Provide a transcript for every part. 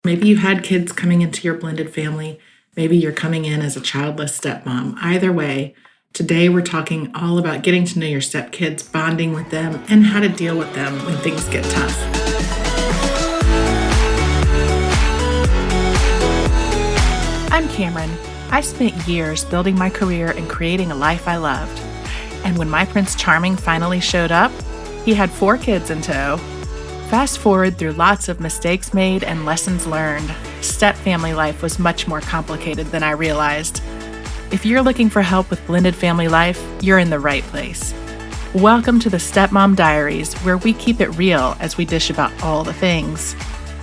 Maybe you had kids coming into your blended family. Maybe you're coming in as a childless stepmom. Either way, today we're talking all about getting to know your stepkids, bonding with them, and how to deal with them when things get tough. I'm Cameron. I spent years building my career and creating a life I loved. And when my Prince Charming finally showed up, he had 4 kids in tow. Fast forward through lots of mistakes made and lessons learned, step family life was much more complicated than I realized. If you're looking for help with blended family life, you're in the right place. Welcome to the Stepmom Diaries, where we keep it real as we dish about all the things.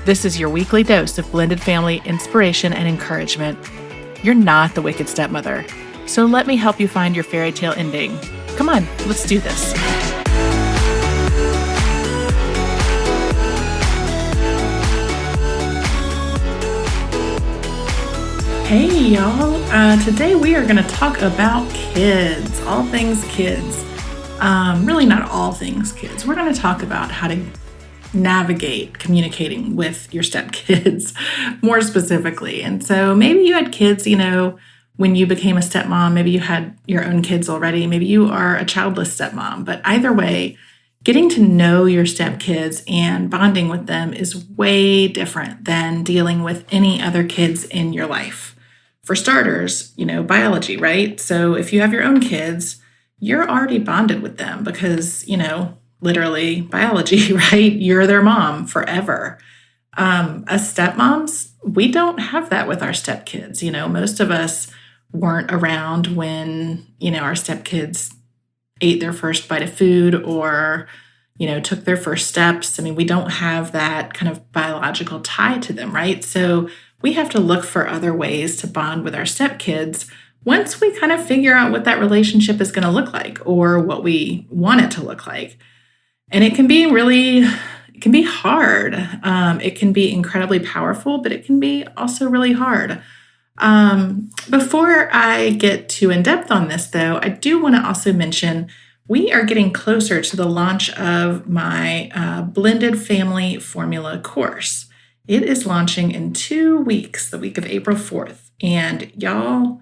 This is your weekly dose of blended family inspiration and encouragement. You're not the wicked stepmother, so let me help you find your fairy tale ending. Come on, let's do this. Hey y'all, today we are going to talk about kids, all things kids. Really not all things kids. We're going to talk about how to navigate communicating with your stepkids more specifically. And so maybe you had kids, when you became a stepmom, maybe you had your own kids already, maybe you are a childless stepmom, but either way, getting to know your stepkids and bonding with them is way different than dealing with any other kids in your life. For starters, biology, right? So if you have your own kids, you're already bonded with them because, literally biology, right? You're their mom forever. As stepmoms, we don't have that with our stepkids. Most of us weren't around when, our stepkids ate their first bite of food or, took their first steps. We don't have that kind of biological tie to them, right? So we have to look for other ways to bond with our stepkids once we kind of figure out what that relationship is going to look like or what we want it to look like. And it can be hard. It can be incredibly powerful, but it can be also really hard. Before I get too in depth on this, though, I do want to also mention we are getting closer to the launch of my Blended Family Formula course. It is launching in 2 weeks, the week of April 4th. And y'all,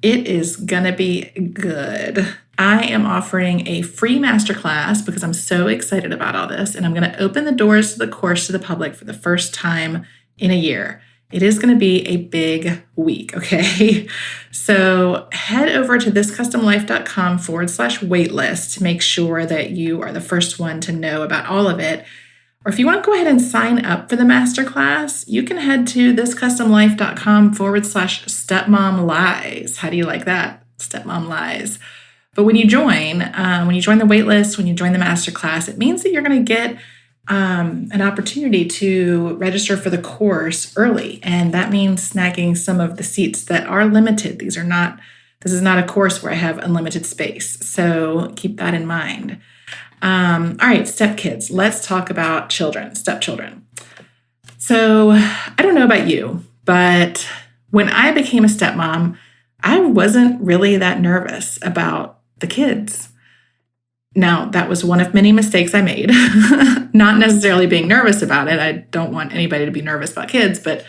it is going to be good. I am offering a free masterclass because I'm so excited about all this. And I'm going to open the doors to the course to the public for the first time in a year. It is going to be a big week, okay? So head over to thiscustomlife.com/waitlist to make sure that you are the first one to know about all of it. Or if you want to go ahead and sign up for the masterclass, you can head to thiscustomlife.com/stepmomlies. How do you like that? Stepmom lies. But when you join the waitlist, when you join the masterclass, it means that you're going to get an opportunity to register for the course early. And that means snagging some of the seats that are limited. This is not a course where I have unlimited space. So keep that in mind. All right, stepkids, let's talk about stepchildren. So I don't know about you, but when I became a stepmom, I wasn't really that nervous about the kids. Now, that was one of many mistakes I made, not necessarily being nervous about it. I don't want anybody to be nervous about kids, but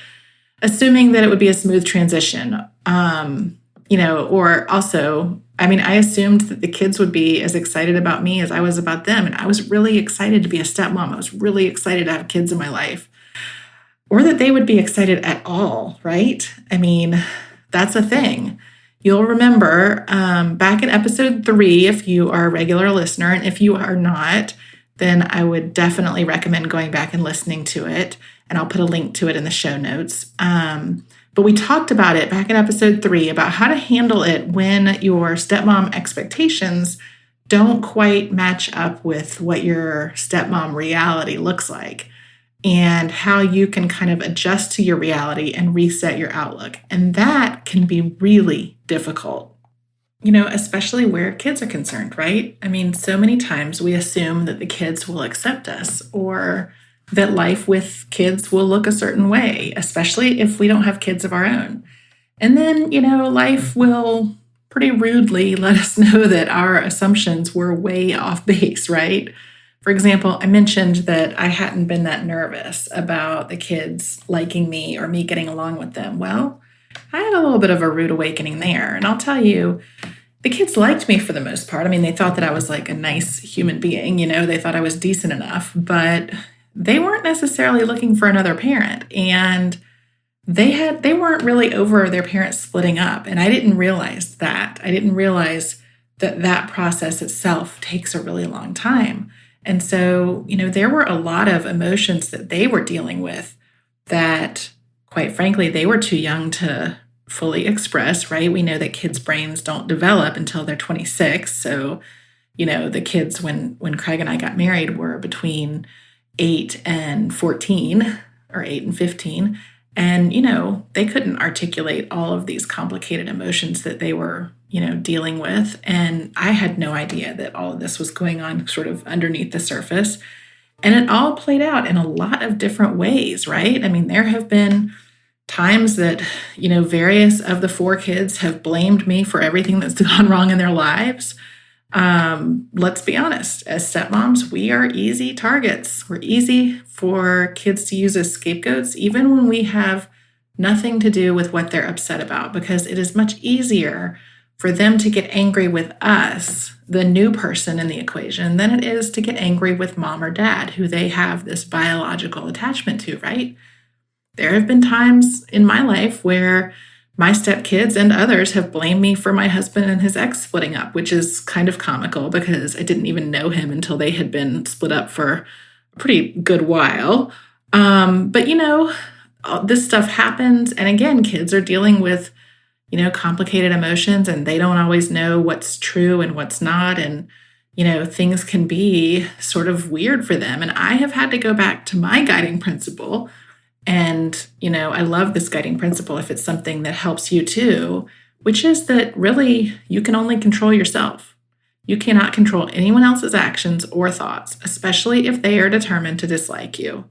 assuming that it would be a smooth transition, or also, I assumed that the kids would be as excited about me as I was about them. And I was really excited to be a stepmom. I was really excited to have kids in my life. Or that they would be excited at all, right? That's a thing. You'll remember back in episode 3, if you are a regular listener, and if you are not, then I would definitely recommend going back and listening to it. And I'll put a link to it in the show notes. But we talked about it back in episode 3 about how to handle it when your stepmom expectations don't quite match up with what your stepmom reality looks like, and how you can kind of adjust to your reality and reset your outlook. And that can be really difficult, especially where kids are concerned, right? So many times we assume that the kids will accept us or that life with kids will look a certain way, especially if we don't have kids of our own. And then, life will pretty rudely let us know that our assumptions were way off base, right? For example, I mentioned that I hadn't been that nervous about the kids liking me or me getting along with them. Well, I had a little bit of a rude awakening there. And I'll tell you, the kids liked me for the most part. I mean, they thought that I was like a nice human being, they thought I was decent enough, but they weren't necessarily looking for another parent. And they weren't really over their parents splitting up. And I didn't realize that. I didn't realize that process itself takes a really long time. And so, there were a lot of emotions that they were dealing with that, quite frankly, they were too young to fully express, right? We know that kids' brains don't develop until they're 26. So, the kids, when Craig and I got married, were between 8 and 14 or 8 and 15. And, they couldn't articulate all of these complicated emotions that they were, dealing with. And I had no idea that all of this was going on sort of underneath the surface. And it all played out in a lot of different ways, right? I mean, there have been times that, various of the 4 kids have blamed me for everything that's gone wrong in their lives. Let's be honest, as stepmoms, we are easy targets. We're easy for kids to use as scapegoats, even when we have nothing to do with what they're upset about, because it is much easier for them to get angry with us, the new person in the equation, than it is to get angry with mom or dad, who they have this biological attachment to, right? There have been times in my life where my stepkids and others have blamed me for my husband and his ex splitting up, which is kind of comical because I didn't even know him until they had been split up for a pretty good while. But this stuff happens. And again, kids are dealing with, complicated emotions, and they don't always know what's true and what's not. And, things can be sort of weird for them. And I have had to go back to my guiding principle. And, I love this guiding principle if it's something that helps you too, which is that really you can only control yourself. You cannot control anyone else's actions or thoughts, especially if they are determined to dislike you.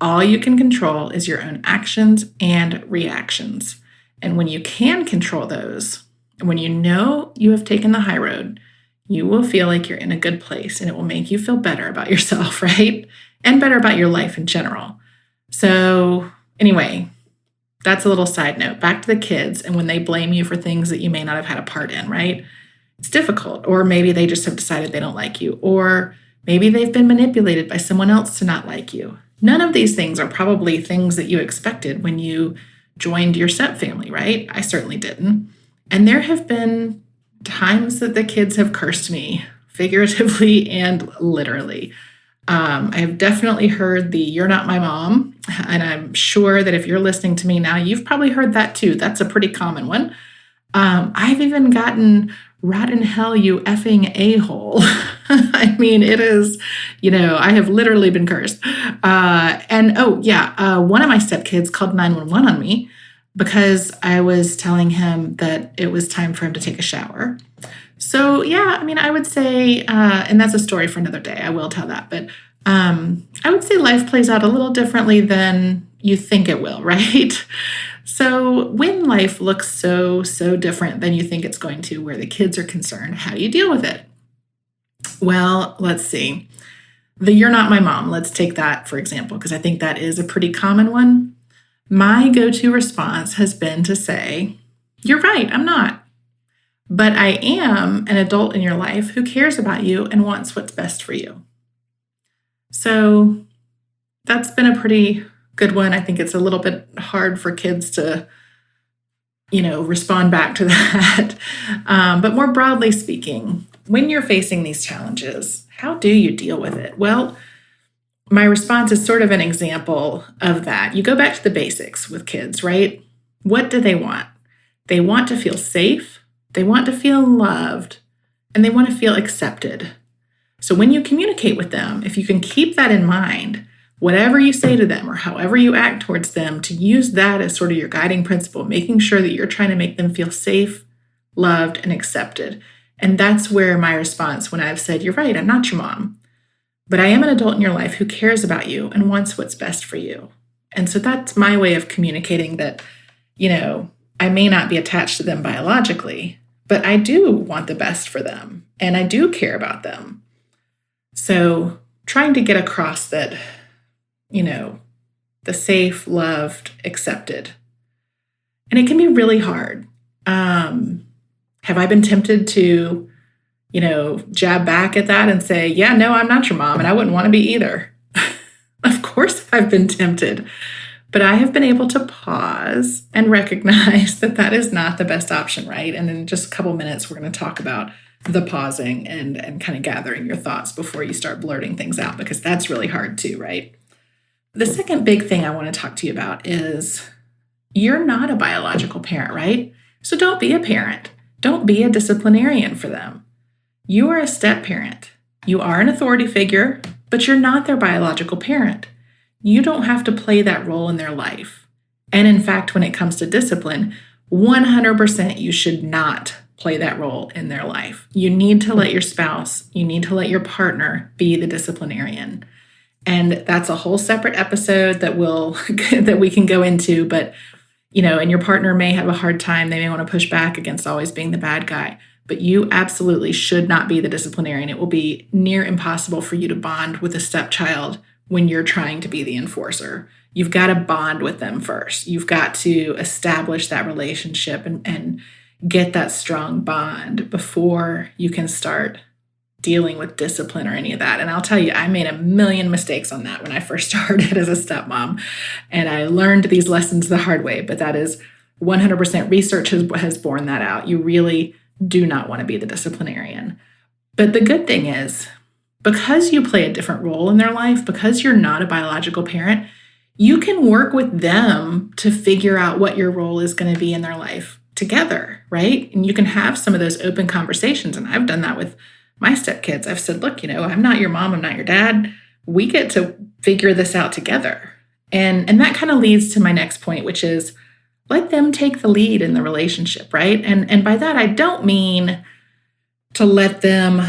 All you can control is your own actions and reactions. And when you can control those, and when you have taken the high road, you will feel like you're in a good place, and it will make you feel better about yourself, right? And better about your life in general. So anyway, that's a little side note. Back to the kids and when they blame you for things that you may not have had a part in, right? It's difficult. Or maybe they just have decided they don't like you. Or maybe they've been manipulated by someone else to not like you. None of these things are probably things that you expected when you joined your step family, right? I certainly didn't. And there have been times that the kids have cursed me, figuratively and literally. I have definitely heard the "you're not my mom," and I'm sure that if you're listening to me now, you've probably heard that too. That's a pretty common one. I've even gotten "rot in hell, you effing a-hole." I mean, it is, I have literally been cursed. One of my stepkids called 911 on me because I was telling him that it was time for him to take a shower. So, I would say, and that's a story for another day, I will tell that, but I would say life plays out a little differently than you think it will, right? So when life looks so different than you think it's going to, where the kids are concerned, how do you deal with it? Well, let's see. The "you're not my mom," let's take that for example, because I think that is a pretty common one. My go-to response has been to say, "You're right, I'm not. But I am an adult in your life who cares about you and wants what's best for you." So that's been a pretty good one. I think it's a little bit hard for kids to, respond back to that. But more broadly speaking, when you're facing these challenges, how do you deal with it? Well, my response is sort of an example of that. You go back to the basics with kids, right? What do they want? They want to feel safe. They want to feel loved, and they want to feel accepted. So when you communicate with them, if you can keep that in mind, whatever you say to them or however you act towards them, to use that as sort of your guiding principle, making sure that you're trying to make them feel safe, loved, and accepted. And that's where my response when I've said, "You're right, I'm not your mom, but I am an adult in your life who cares about you and wants what's best for you." And so that's my way of communicating that, I may not be attached to them biologically, but I do want the best for them, and I do care about them. So trying to get across that, the safe, loved, accepted. And it can be really hard. Have I been tempted to, jab back at that and say, yeah, no, I'm not your mom and I wouldn't want to be either. Of course I've been tempted, but I have been able to pause and recognize that that is not the best option, right? And in just a couple minutes, we're going to talk about the pausing and kind of gathering your thoughts before you start blurting things out, because that's really hard too, right? The second big thing I want to talk to you about is you're not a biological parent, right? So don't be a parent. Don't be a disciplinarian for them. You are a step parent. You are an authority figure, but you're not their biological parent. You don't have to play that role in their life. And in fact, when it comes to discipline, 100% you should not play that role in their life. You need to let your spouse, you need to let your partner be the disciplinarian. And that's a whole separate episode that we can go into, but and your partner may have a hard time. They may want to push back against always being the bad guy, but you absolutely should not be the disciplinarian. It will be near impossible for you to bond with a stepchild when you're trying to be the enforcer. You've got to bond with them first. You've got to establish that relationship and get that strong bond before you can start dealing with discipline or any of that. And I'll tell you, I made a million mistakes on that when I first started as a stepmom. And I learned these lessons the hard way, but that is 100% research has borne that out. You really do not want to be the disciplinarian. But the good thing is, because you play a different role in their life, because you're not a biological parent, you can work with them to figure out what your role is going to be in their life together, right? And you can have some of those open conversations. And I've done that with my stepkids. I've said, look, I'm not your mom, I'm not your dad. We get to figure this out together. And that kind of leads to my next point, which is let them take the lead in the relationship, right? And by that, I don't mean to let them,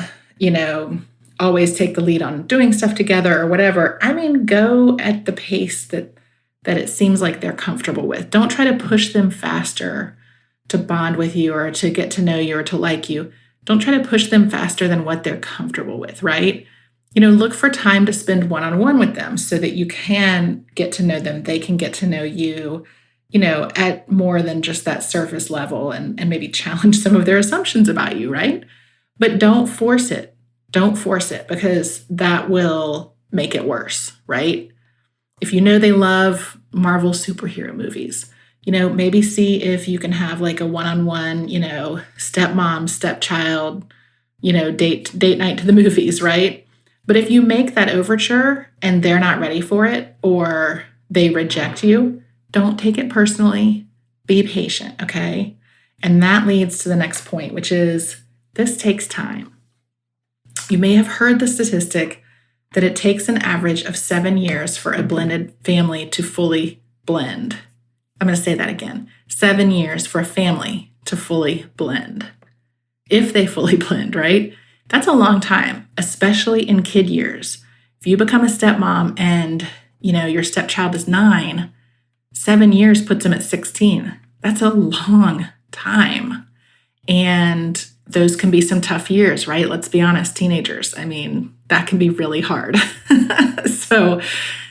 always take the lead on doing stuff together or whatever. I mean, go at the pace that it seems like they're comfortable with. Don't try to push them faster to bond with you or to get to know you or to like you. Don't try to push them faster than what they're comfortable with, right? Look for time to spend one-on-one with them so that you can get to know them. They can get to know you, at more than just that surface level and maybe challenge some of their assumptions about you, right? But don't force it. Don't force it, because that will make it worse, right? If they love Marvel superhero movies, maybe see if you can have like a one-on-one, stepmom, stepchild, date night to the movies, right? But if you make that overture and they're not ready for it or they reject you, don't take it personally. Be patient, okay? And that leads to the next point, which is this takes time. You may have heard the statistic that it takes an average of 7 years for a blended family to fully blend. I'm going to say that again. 7 years for a family to fully blend. If they fully blend, right? That's a long time, especially in kid years. If you become a stepmom and, your stepchild is 9, 7 years puts them at 16. That's a long time. And those can be some tough years, right? Let's be honest, teenagers. I mean, that can be really hard. So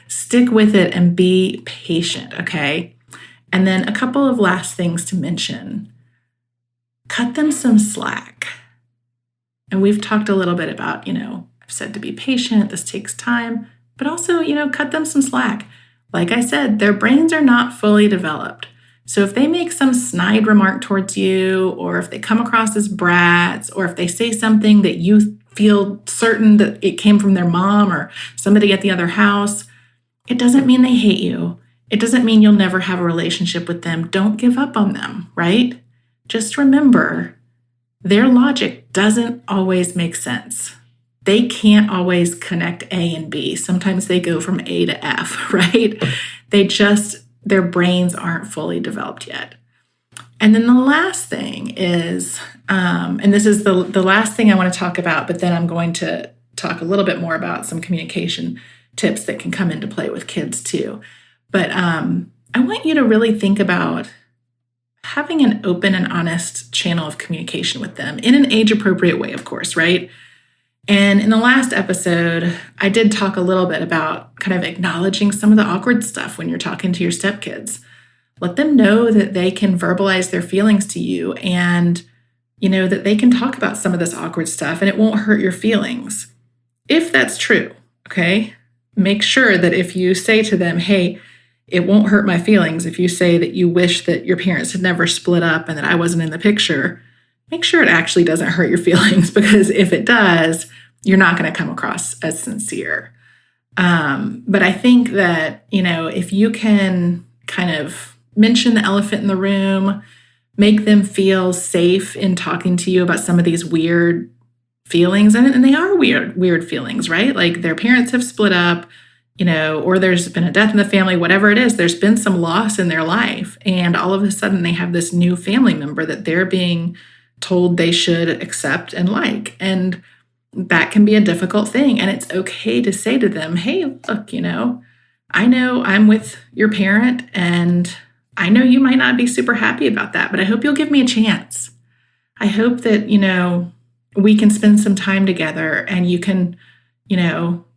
stick with it and be patient, okay? And then a couple of last things to mention. Cut them some slack. And we've talked a little bit about, I've said to be patient, this takes time, but also, cut them some slack. Like I said, their brains are not fully developed. So if they make some snide remark towards you, or if they come across as brats, or if they say something that you feel certain that it came from their mom or somebody at the other house, it doesn't mean they hate you. It doesn't mean you'll never have a relationship with them. Don't give up on them, right? Just remember, their logic doesn't always make sense. They can't always connect A and B. Sometimes they go from A to F, right? Their brains aren't fully developed yet. And then the last thing is, and this is the last thing I want to talk about, but then I'm going to talk a little bit more about some communication tips that can come into play with kids too. But I want you to really think about having an open and honest channel of communication with them in an age-appropriate way, of course, right? And in the last episode, I did talk a little bit about kind of acknowledging some of the awkward stuff when you're talking to your stepkids. Let them know that they can verbalize their feelings to you and, that they can talk about some of this awkward stuff and it won't hurt your feelings. If that's true, okay, make sure that if you say to them, hey, it won't hurt my feelings if you say that you wish that your parents had never split up and that I wasn't in the picture, make sure it actually doesn't hurt your feelings, because if it does, you're not going to come across as sincere. But I think that, if you can kind of mention the elephant in the room, make them feel safe in talking to you about some of these weird feelings, and they are weird feelings, right? Like their parents have split up, or there's been a death in the family, whatever it is, there's been some loss in their life. And all of a sudden they have this new family member that they're being told they should accept and like. And that can be a difficult thing. And it's okay to say to them, hey, look, I know I'm with your parent and I know you might not be super happy about that, but I hope you'll give me a chance. I hope that, we can spend some time together and you can,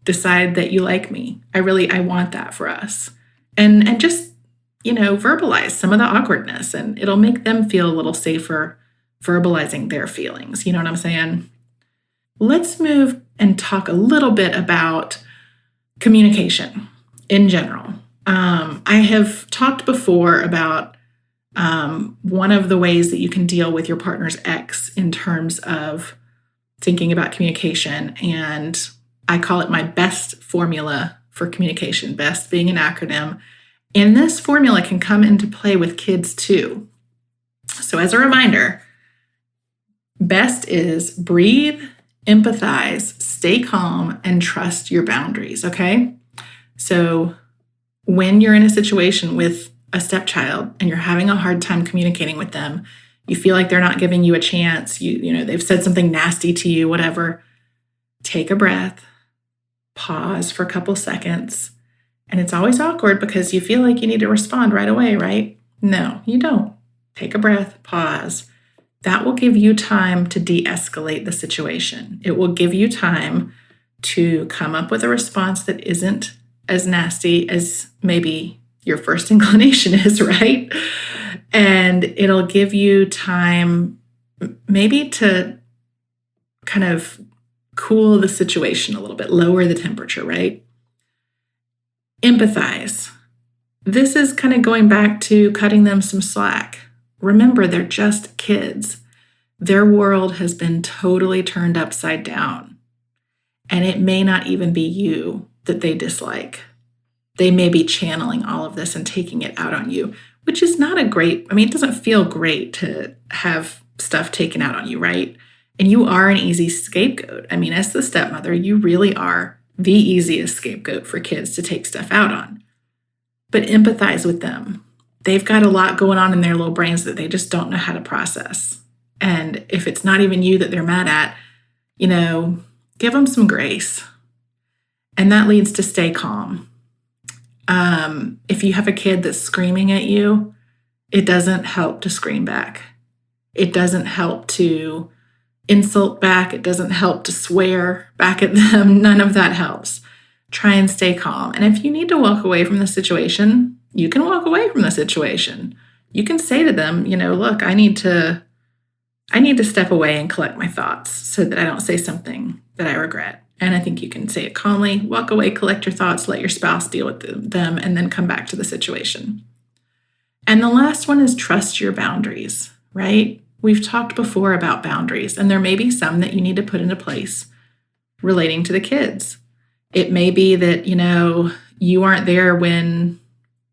decide that you like me. I want that for us. And just, verbalize some of the awkwardness, and it'll make them feel a little safer verbalizing their feelings. You know what I'm saying? Let's move and talk a little bit about communication in general. I have talked before about one of the ways that you can deal with your partner's ex in terms of thinking about communication, and I call it my BEST formula for communication, BEST being an acronym. And this formula can come into play with kids too. So as a reminder, BEST is breathe, empathize, stay calm, and trust your boundaries, okay? So when you're in a situation with a stepchild and you're having a hard time communicating with them, you feel like they're not giving you a chance, they've said something nasty to you, whatever, take a breath, pause for a couple seconds. And it's always awkward because you feel like you need to respond right away, right? No, you don't. Take a breath, pause. That will give you time to de-escalate the situation. It will give you time to come up with a response that isn't as nasty as maybe your first inclination is, right? And it'll give you time maybe to kind of cool the situation a little bit, lower the temperature, right? Empathize. This is kind of going back to cutting them some slack. Remember, they're just kids. Their world has been totally turned upside down. And it may not even be you that they dislike. They may be channeling all of this and taking it out on you, which is not it doesn't feel great to have stuff taken out on you, right? And you are an easy scapegoat. As the stepmother, you really are the easiest scapegoat for kids to take stuff out on. But empathize with them. They've got a lot going on in their little brains that they just don't know how to process. And if it's not even you that they're mad at, give them some grace. And that leads to stay calm. If you have a kid that's screaming at you, it doesn't help to scream back. It doesn't help to insult back. It doesn't help to swear back at them. None of that helps. Try and stay calm. And if you need to walk away from the situation, you can walk away from the situation. You can say to them, look, I need to step away and collect my thoughts so that I don't say something that I regret. And I think you can say it calmly, walk away, collect your thoughts, let your spouse deal with them, and then come back to the situation. And the last one is trust your boundaries, right? We've talked before about boundaries, and there may be some that you need to put into place relating to the kids. It may be that, you aren't there when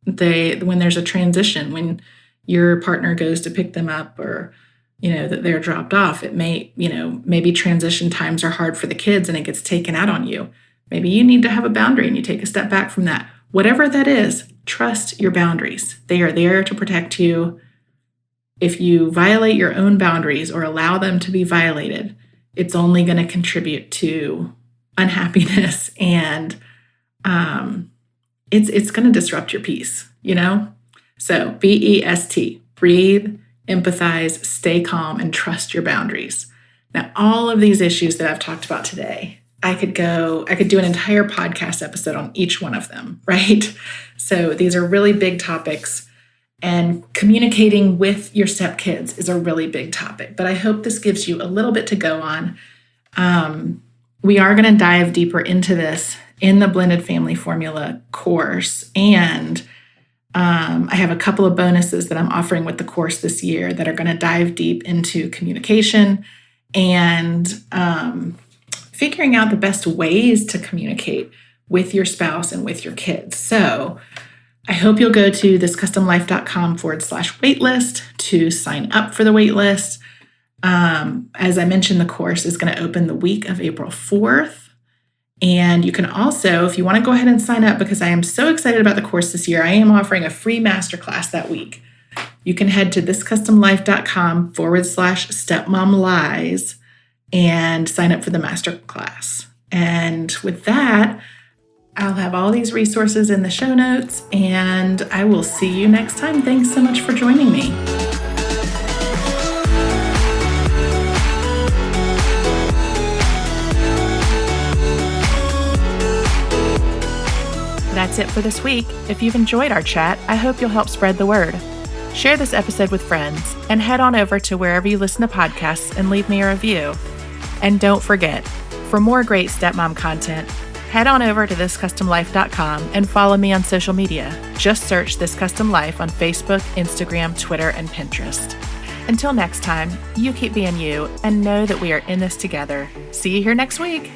there's a transition, when your partner goes to pick them up, or that they're dropped off. It may, maybe transition times are hard for the kids and it gets taken out on you. Maybe you need to have a boundary and you take a step back from that. Whatever that is, trust your boundaries. They are there to protect you. If you violate your own boundaries or allow them to be violated, it's only going to contribute to unhappiness, and it's going to disrupt your peace, So BEST, breathe, empathize, stay calm, and trust your boundaries. Now, all of these issues that I've talked about today, I could do an entire podcast episode on each one of them, right? So these are really big topics, and communicating with your stepkids is a really big topic. But I hope this gives you a little bit to go on. We are going to dive deeper into this in the Blended Family Formula course, and I have a couple of bonuses that I'm offering with the course this year that are going to dive deep into communication and figuring out the best ways to communicate with your spouse and with your kids. So I hope you'll go to thiscustomlife.com/waitlist to sign up for the waitlist. As I mentioned, the course is going to open the week of April 4th. And you can also, if you want to go ahead and sign up, because I am so excited about the course this year, I am offering a free masterclass that week. You can head to thiscustomlife.com/stepmomlies and sign up for the masterclass. And with that, I'll have all these resources in the show notes, and I will see you next time. Thanks so much for joining me. That's it for this week. If you've enjoyed our chat, I hope you'll help spread the word. Share this episode with friends and head on over to wherever you listen to podcasts and leave me a review. And don't forget, for more great stepmom content, head on over to thiscustomlife.com and follow me on social media. Just search This Custom Life on Facebook, Instagram, Twitter, and Pinterest. Until next time, you keep being you and know that we are in this together. See you here next week.